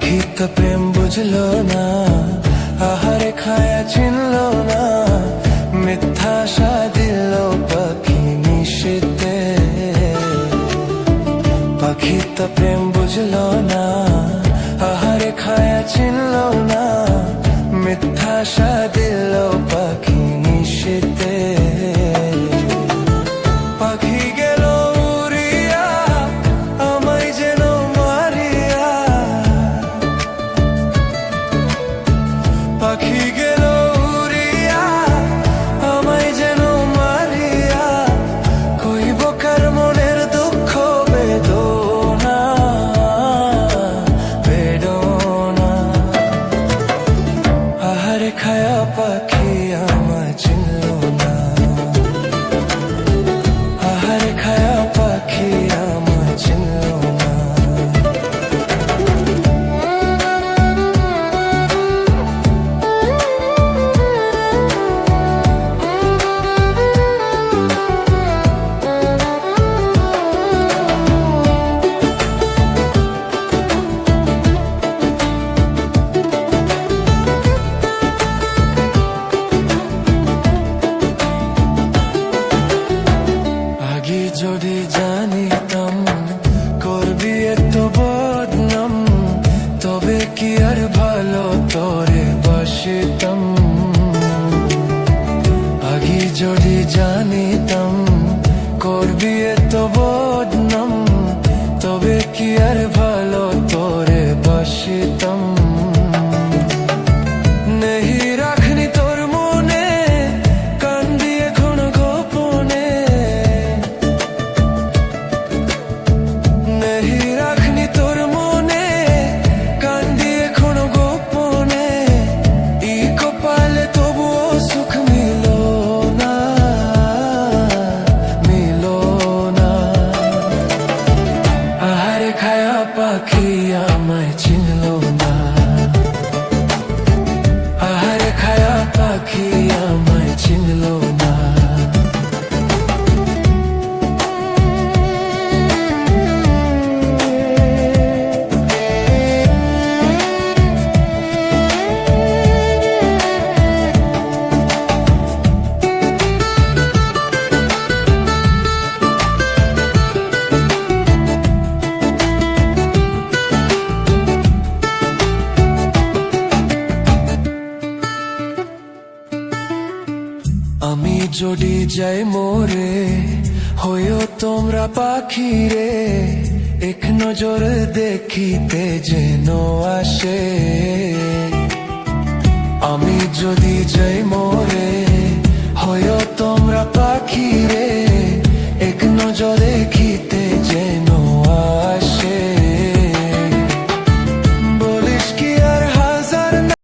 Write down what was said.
পাখি তো প্রেম বুঝলো না, আহারে খায়া চিনলো না, মিথ্যা আশা দিল পাখি নিশীতে। পাখি তো প্রেম বুঝলো না, আহারে খায়া চিনলো না, মিথ্যা আশা দিল পাখি নিশীতে। পাখি গেল উড়িয়া আমায় যেন মারিয়া, পাখি গেল উড়িয়া আমায় যেন মারিয়া, কইব কার মনের দুঃখ বেদনা বেদনা। আহারে খায়া পাখি আমায় চিনলো না, আহারে খায়া পাখি আমায় চিনলো না। আগে যদি জানিতাম করবি এত বদনাম, তবে কি আর ভালো তোরে বাসিতাম। আগে যদি জানিতাম করবি এত বদনাম, তবে কি আর ভালো তোরে বাসিতাম। নেহি রাখনি তোর মনে কান্দি এখন গোপনে, নেহি রাখনি তোর মনে কান্দি এখন গোপনে। ই কপালে তবুও সুখ মিল না মিল না। আহারে খায়া পাখি আমায় চিনলো না, আহারে খায়া পাখি আমায় চিনলো না। আমি যদি যাই মোরে হইও তোমরা পাখি রে, এক নজর দেখিতে যেন আসে। আমি যদি যাই মোরে